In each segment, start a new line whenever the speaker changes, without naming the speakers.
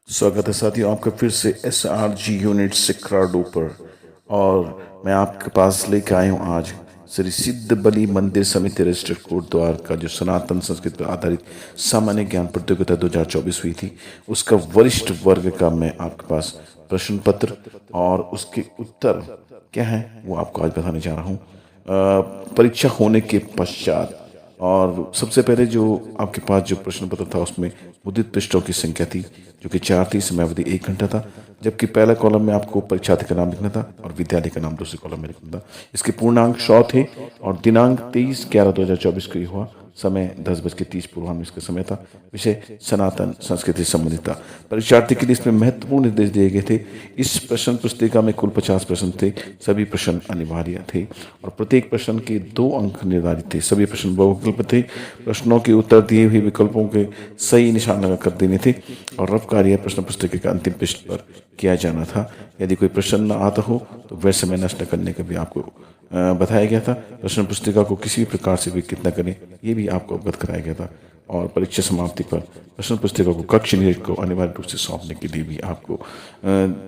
स्वागत है साथियों आपका फिर से SRG यूनिट सिक्राडू पर। और मैं आपके पास लेके आया हूँ आज श्री सिद्ध बलि मंदिर समिति रजिस्टर्ड कोट द्वार का जो सनातन संस्कृत पर आधारित सामान्य ज्ञान प्रतियोगिता 2024 हुई थी, उसका वरिष्ठ वर्ग का मैं आपके पास प्रश्न पत्र और उसके उत्तर क्या है वो आपको आज बताने जा रहा हूँ परीक्षा होने के पश्चात। और सबसे पहले जो आपके पास जो प्रश्न पत्र था उसमें मुद्रित पृष्ठों की संख्या थी जो कि 4 थी। समय अवधि 1 घंटा था, जबकि पहला कॉलम में आपको परीक्षार्थी का नाम लिखना था और विद्यालय का नाम दूसरे कॉलम में लिखना था। इसके पूर्णांक 100 थे और दिनांक 23/11/2024 को ही हुआ। समय 10:30 पूर्वाह्न में इसका समय था। विषय सनातन संस्कृति संबंधित था। परीक्षार्थी के लिए इसमें महत्वपूर्ण निर्देश दिए गए थे। इस प्रश्न पुस्तिका में कुल 50 प्रश्न थे। सभी प्रश्न अनिवार्य थे और प्रत्येक प्रश्न के 2 अंक निर्धारित थे। सभी प्रश्न बहुविकल्प थे। प्रश्नों के उत्तर दिए हुए विकल्पों के सही निशान लगाकर देने थे और रफ कार्य प्रश्न पुस्तिका के अंतिम पृष्ठ पर किया जाना था। यदि कोई प्रश्न न आता हो तो व्यर्थ समय नष्ट न करने का भी आपको बताया गया था। प्रश्न पुस्तिका को किसी भी प्रकार से विकृत न करें, ये भी आपको अवगत कराया गया था। और परीक्षा समाप्ति पर प्रश्न पुस्तिका को कक्ष निरीक्षक को अनिवार्य रूप से सौंपने के लिए भी आपको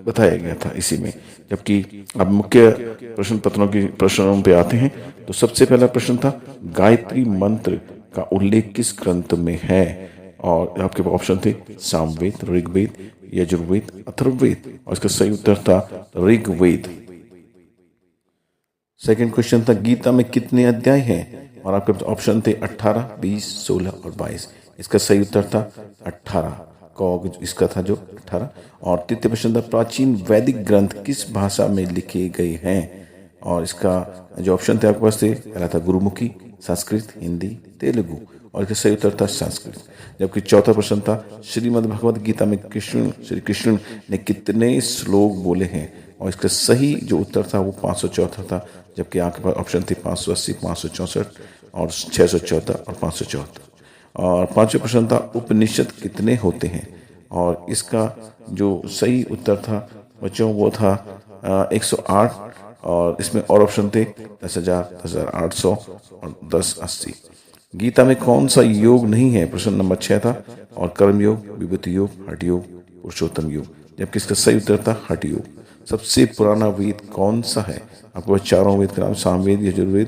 बताया गया था इसी में। जबकि अब मुख्य प्रश्न पत्रों की प्रश्नों पे आते हैं तो सबसे पहला प्रश्न था गायत्री मंत्र का उल्लेख किस ग्रंथ में है। और आपके पास ऑप्शन थे सामवेद, ऋग्वेद, यजुर्वेद, अथर्ववेद और इसका सही उत्तर था ऋग्वेद। सेकंड क्वेश्चन था गीता में कितने अध्याय हैं और आपके पास ऑप्शन थे 18, 20, 16 और 22। इसका सही उत्तर था 18 इसका था जो 18। और तृतीय प्रश्न था प्राचीन वैदिक ग्रंथ किस भाषा में लिखे गए हैं और इसका जो ऑप्शन थे आपके पास थे पहला था गुरुमुखी, संस्कृत, हिंदी, तेलुगु और इसका सही उत्तर था संस्कृत। जबकि चौथा प्रश्न था श्रीमद् भगवद गीता में श्री कृष्ण ने कितने श्लोक बोले हैं और इसका सही जो उत्तर था वो 514 था। जबकि आपके पास ऑप्शन थे 580, 564 और 614 और 574। और पांचवा प्रश्न था उपनिषद कितने होते हैं और इसका जो सही उत्तर था बच्चों वो था 108। और इसमें और ऑप्शन थे 10,000, 10,800 और 1080। गीता में कौन सा योग नहीं है प्रश्न नंबर 6 था और कर्म योग, विभूति योग, हठ योग, पुरुषोत्तम योग। जबकि इसका सही उत्तर था हठ योग। सबसे पुराना वेद कौन सा है आपके पास चारों वेद के नाम सामवेद, यजुर्वेद,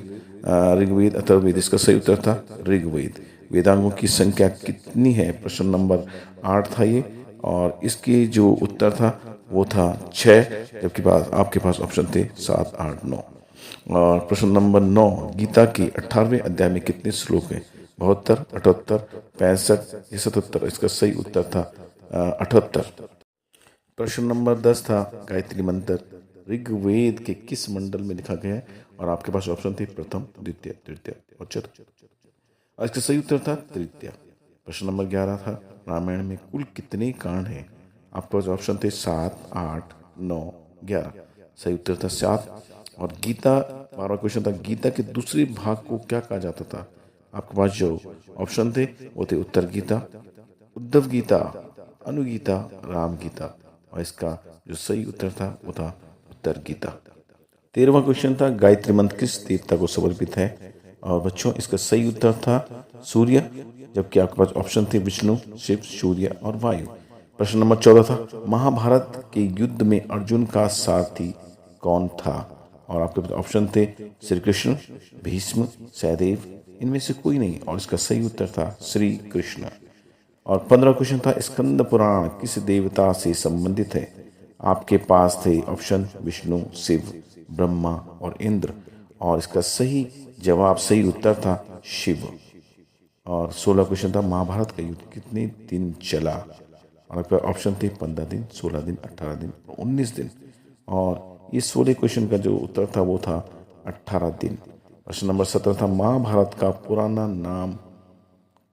ऋग्वेद, अथर्ववेद। इसका सही उत्तर था ऋग्वेद। वेदांगों की संख्या कितनी है प्रश्न नंबर 8 था ये और इसके जो उत्तर था वो था 6। जबकि आपके पास ऑप्शन थे 7, 8, 9। और प्रश्न नंबर 9 गीता के 18वें अध्याय में कितने श्लोक हैं 72, 78, 65 या 77। इसका सही उत्तर था 78। प्रश्न नंबर 10 था गायत्री मंत्र ऋग्वेद के किस मंडल में लिखा गया है और आपके पास ऑप्शन थे प्रथम, द्वितीय, तृतीय और चतुर्थ। और इसका सही उत्तर था तृतीय। प्रश्न नंबर 11 था रामायण में कुल कितने कांड हैं आपके पास ऑप्शन थे 7, 8, 9, 11। सही उत्तर था 7। और गीता 12वां क्वेश्चन था गीता के दूसरे भाग को क्या कहा जाता था आपके पास जो ऑप्शन थे वो थे उत्तर गीता, उद्धव गीता, अनुगीता, राम गीता और इसका जो सही उत्तर था वो था उत्तर गीता। 13वां क्वेश्चन था गायत्री मंत्र किस देवता को समर्पित है और बच्चों इसका सही उत्तर था सूर्य। जबकि आपके पास ऑप्शन थे विष्णु, शिव, सूर्य और वायु। प्रश्न नंबर 14 था महाभारत के युद्ध में अर्जुन का सारथी कौन था और आपके पास ऑप्शन थे श्री कृष्ण, भीष्म, सहदेव, इनमें से कोई नहीं और इसका सही उत्तर था श्री कृष्ण। और 15 क्वेश्चन था स्कंद पुराण किस देवता से संबंधित है आपके पास थे ऑप्शन विष्णु, शिव, ब्रह्मा और इंद्र और इसका सही जवाब सही उत्तर था शिव। और 16 क्वेश्चन था महाभारत का युद्ध कितने दिन चला और आपके ऑप्शन थे 15 दिन, 16 दिन, 18 दिन और 19 दिन। और ये 16 क्वेश्चन का जो उत्तर था वो था 18 दिन। प्रश्न नंबर 17 था महाभारत का पुराना नाम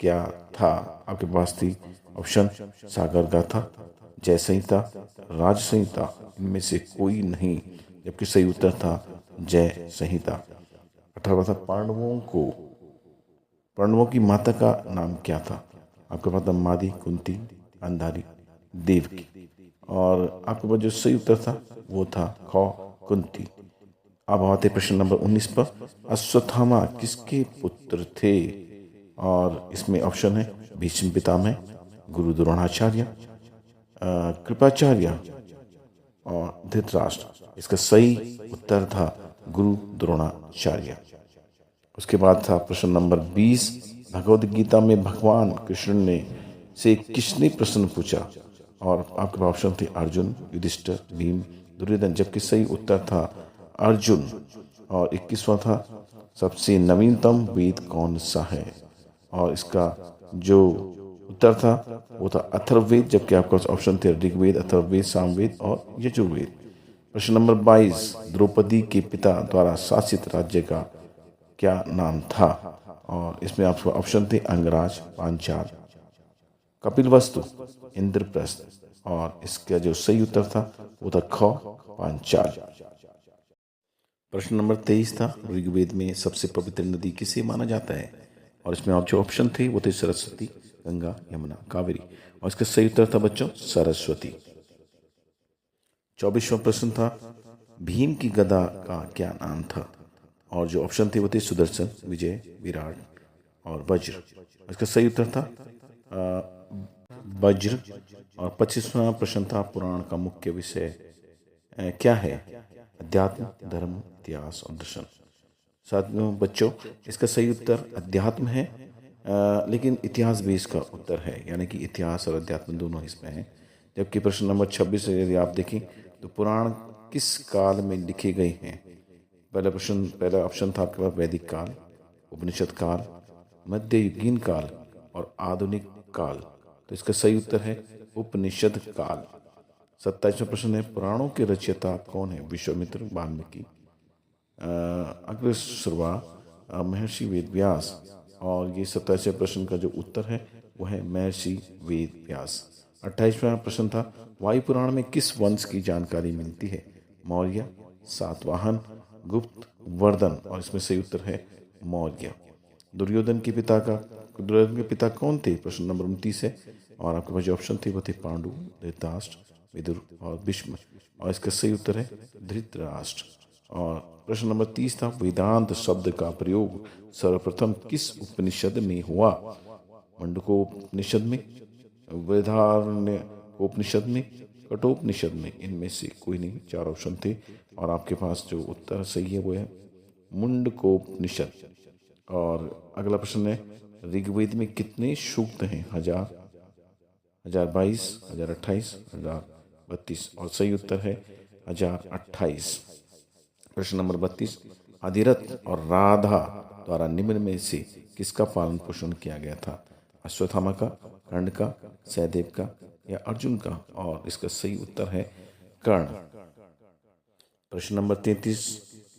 क्या था आपके पास थी ऑप्शन सागर गाथा, जय संहिता, राज संहिता, इनमें से कोई नहीं। जबकि सही उत्तर था जय संहिता। 18वां था पांडवों की माता का नाम क्या था आपके पास था मादी, कुंती, अंधारी, देवकी और आपके पास जो सही उत्तर था वो था ख कुंती। अब आते प्रश्न नंबर 19 पर अश्वत्थामा किसके पुत्र थे और इसमें ऑप्शन है भीष्म पितामह, गुरु द्रोणाचार्य, कृपाचार्य और धृतराष्ट्र। इसका सही उत्तर था गुरु द्रोणाचार्य। उसके बाद था प्रश्न नंबर 20, भगवद गीता में भगवान कृष्ण ने से किसने प्रश्न पूछा? और आपके पास ऑप्शन थे अर्जुन, युधिष्ठिर, भीम, दुर्योधन, जबकि सही उत्तर था अर्जुन। और 21वां था सबसे नवीनतम वेद कौन सा है? और इसका जो उत्तर था वो था अथर्ववेद, जबकि आपके पास ऑप्शन थे ऋग्वेद, अथर्ववेद, सामवेद और यजुर्वेद। प्रश्न नंबर 22, द्रौपदी के पिता द्वारा शासित राज्य का क्या नाम था? और इसमें आपको ऑप्शन थे अंगराज, पांचाल, कपिलवस्तु, इंद्रप्रस्थ। और इसका जो सही उत्तर था वो था ख, पांचाल। प्रश्न नंबर 23 था ऋग्वेद में सबसे पवित्र नदी किसे माना जाता है? और इसमें आप जो ऑप्शन थे वो थे सरस्वती, गंगा, यमुना, कावेरी। और इसका सही उत्तर था बच्चों सरस्वती। 24वां प्रश्न था भीम की गदा का क्या नाम था? और जो ऑप्शन थे वो थे सुदर्शन, विजय, विराट और वज्र। इसका सही उत्तर था वज्र। और 25वां प्रश्न था पुराण का मुख्य विषय क्या है? अध्यात्म, धर्म, इतिहास और दर्शन। साथियों बच्चों, इसका सही उत्तर अध्यात्म है, लेकिन इतिहास भी इसका उत्तर है, यानी कि इतिहास और अध्यात्म दोनों इसमें है। जबकि प्रश्न नंबर 26 यदि आप देखें तो पुराण किस काल में लिखे गए हैं? पहला ऑप्शन था आपके पास वैदिक काल, उपनिषद काल, मध्ययुगीन काल और आधुनिक काल। तो इसका सही उत्तर है उपनिषद काल। 27वां प्रश्न है पुराणों के रचयिता कौन है? विश्वामित्र, वाल्मीकि, अग्रश्रवा, महर्षि वेद व्यास। और ये 27वें प्रश्न का जो उत्तर है वो है महर्षि वेद व्यास। 28वां प्रश्न था वायु पुराण में किस वंश की जानकारी मिलती है? मौर्य, सातवाहन, गुप्त, वर्धन। और इसमें सही उत्तर है मौर्य। दुर्योधन के पिता कौन थे? प्रश्न नंबर 29 है। और आपके पास जो ऑप्शन थे वो थे पांडु, धृतराष्ट्र, विदुर और भीष्म। और इसका सही उत्तर है धृतराष्ट्र। और प्रश्न नंबर 30 था वेदांत शब्द का प्रयोग सर्वप्रथम किस उपनिषद में हुआ? मुंडकोपनिषद में, बृहदारण्यकोपनिषद में, कठोपनिषद में। इनमें से कोई नहीं, 4 ऑप्शन थे। और आपके पास जो उत्तर सही है वो है मुंडकोपनिषद। और अगला प्रश्न है ऋग्वेद में कितने सूक्त हैं? 1000, 1022, 1028, 1032। और सही उत्तर है 1028। प्रश्न नंबर 32 अधिरथ और राधा द्वारा निम्न में से किसका पालन पोषण किया गया था? अश्वत्थामा का, कर्ण का, सहदेव का या अर्जुन का? और इसका सही उत्तर है कर्ण। प्रश्न नंबर 33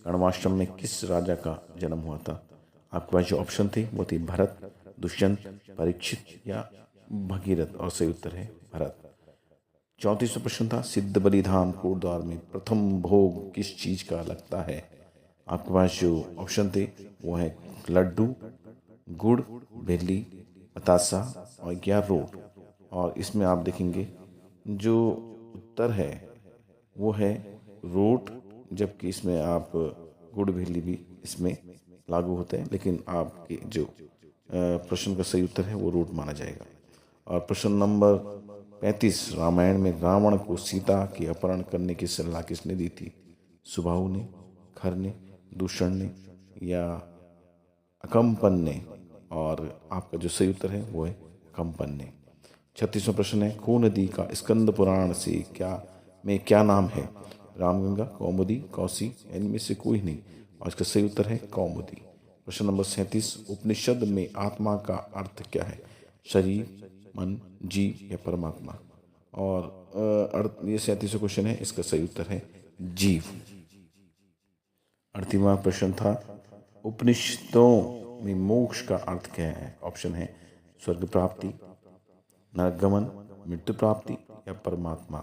कर्णाश्रम में किस राजा का जन्म हुआ था? आपके पास जो ऑप्शन थे वो थे भरत, दुष्यंत, परीक्षित या भगीरथ। और सही उत्तर है भरत। 34वां प्रश्न था सिद्ध बलिधाम कोटद्वार में प्रथम भोग किस चीज का लगता है? आपके पास जो ऑप्शन थे वो है लड्डू, गुड़, भेली, बतासा और या रोट। और इसमें आप देखेंगे जो उत्तर है वो है रोट, जबकि इसमें आप गुड़ भेली भी इसमें लागू होते हैं, लेकिन आपके जो प्रश्न का सही उत्तर है वो रोट माना जाएगा। और प्रश्न नंबर 35 रामायण में रावण को सीता के अपहरण करने की सलाह किसने दी थी? सुबाहु ने, खर ने, दूषण ने या अकम्पन ने? और आपका जो सही उत्तर है वो है अकम्पन ने। 36वां प्रश्न है खू नदी का स्कंद पुराण से क्या नाम है? रामगंगा, कौमुदी, कौसी, इनमें से कोई नहीं। और इसका सही उत्तर है कौमुदी। प्रश्न नंबर 37 उपनिषद में आत्मा का अर्थ क्या है? शरीर, मन, जीव या परमात्मा? और ये 37वां क्वेश्चन है, इसका सही उत्तर है जीव। 38वां प्रश्न था उपनिषदों में मोक्ष का अर्थ क्या है? ऑप्शन है स्वर्ग प्राप्ति, नरगमन, मृत्यु प्राप्ति या परमात्मा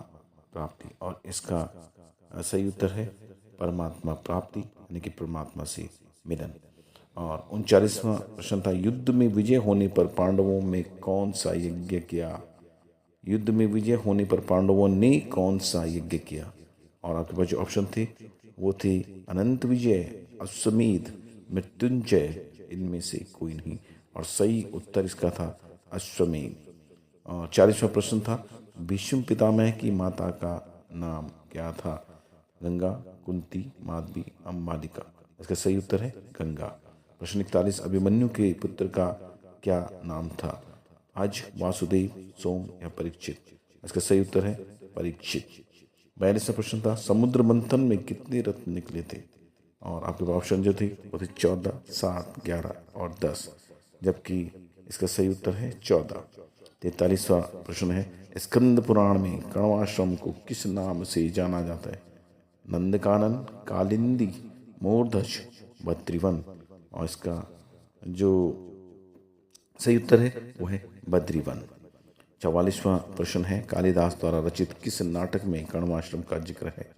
प्राप्ति। और इसका सही उत्तर है परमात्मा प्राप्ति, यानी कि परमात्मा से मिलन। और 39वां प्रश्न था युद्ध में विजय होने पर पांडवों में कौन सा यज्ञ किया? युद्ध में विजय होने पर पांडवों ने कौन सा यज्ञ किया? और आपके पास जो ऑप्शन थे वो थे अनंत विजय, अश्वमेध, मृत्युंजय। इनमें से कोई नहीं। और सही उत्तर इसका था अश्वमेध। और 40वां प्रश्न था भीष्म पितामह की माता का नाम क्या था? गंगा, कुंती, माधवी, अंबालिका। इसका सही उत्तर है गंगा। प्रश्न 41, अभिमन्यु के पुत्र का क्या नाम था? अज, वासुदेव, सोम या परीक्षित। इसका सही उत्तर है परीक्षित। 42वां प्रश्न था, समुद्र मंथन में कितने रत्न निकले थे? और आपके ऑप्शन जो थे वो थे 14, 7, 11 और 10, जबकि इसका सही उत्तर है 14। 43वां प्रश्न है, स्कंद पुराण में कण्वाश्रम को किस नाम से जाना जाता है? नंदकानन, कालिंदी, मोरध्वज, बद्रीवन। और इसका जो सही उत्तर है वो है बद्रीवन। 44वां प्रश्न है, कालिदास द्वारा रचित किस नाटक में कण्वाश्रम का जिक्र है?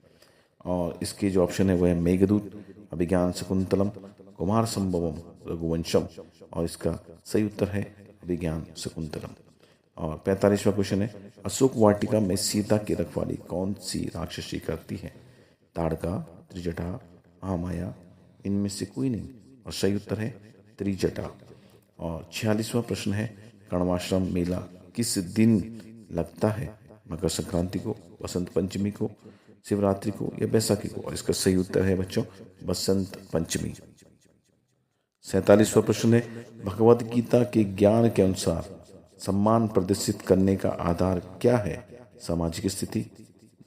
और इसके जो ऑप्शन है वो है मेघदूत, अभिज्ञान शकुंतलम, कुमार संभवम, रघुवंशम। और इसका सही उत्तर है अभिज्ञान शकुंतलम। और 45वां क्वेश्चन है, अशोक वाटिका में सीता की रखवाली कौन सी राक्षसी करती है? ताड़का, त्रिजटा, महामाया, इनमें से कोई नहीं। और सही उत्तर है त्रिजटा। और 46वां प्रश्न है, कण्वाश्रम मेला किस दिन लगता है? मकर संक्रांति को, बसंत पंचमी को, शिवरात्रि को या बैसाखी को। और इसका सही उत्तर है बच्चों बसंत पंचमी। 47वां प्रश्न है, भगवत गीता के ज्ञान के अनुसार सम्मान प्रदर्शित करने का आधार क्या है? सामाजिक स्थिति,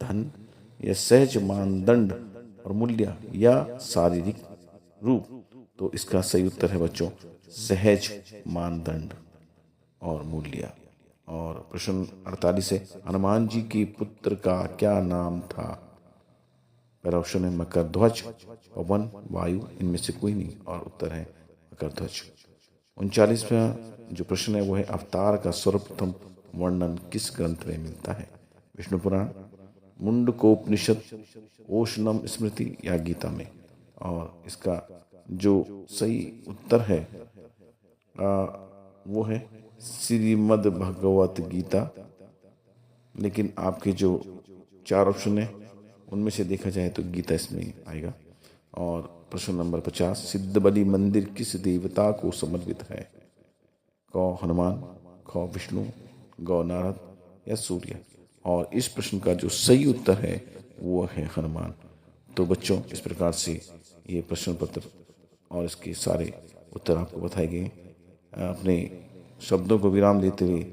धन या सहज मानदंड और मूल्य या शारीरिक रूप। तो इसका सही उत्तर है बच्चों सहज मानदंड और मूल्य। और प्रश्न 48 है, हनुमान जी के पुत्र का क्या नाम था? पहला ऑप्शन है मकरध्वज, पवन, वायु, इनमें से कोई नहीं। और उत्तर है मकरध्वज। 39वां जो प्रश्न है वो है, अवतार का सर्वप्रथम वर्णन किस ग्रंथ में मिलता है? विष्णु पुराण, मुंडकोपनिषद, ओशनम स्मृति या गीता में। और इसका जो सही उत्तर है वो है श्रीमद् भगवत गीता। लेकिन आपके जो 4 ऑप्शन है उनमें से देखा जाए तो गीता इसमें आएगा। और प्रश्न नंबर 50, सिद्धबली मंदिर किस देवता को समर्पित है? क हनुमान, ख विष्णु, ग नारद या सूर्य। और इस प्रश्न का जो सही उत्तर है वो है हनुमान। तो बच्चों इस प्रकार से ये प्रश्न पत्र और इसके सारे उत्तर आपको बताए गए। अपने शब्दों को विराम देते हुए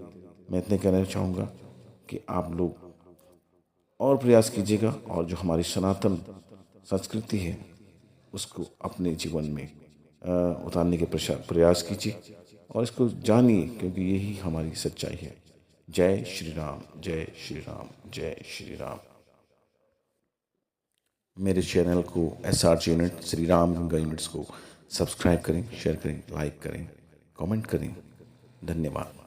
मैं इतने कहना चाहूँगा कि आप लोग और प्रयास कीजिएगा और जो हमारी सनातन संस्कृति है उसको अपने जीवन में उतारने के प्रयास कीजिए और इसको जानिए, क्योंकि यही हमारी सच्चाई है। जय श्री राम, जय श्री राम, जय श्री राम। मेरे चैनल को SRG unit, Shri Ram Ganga units को सब्सक्राइब करें, शेयर करें, लाइक करें, कमेंट करें। धन्यवाद।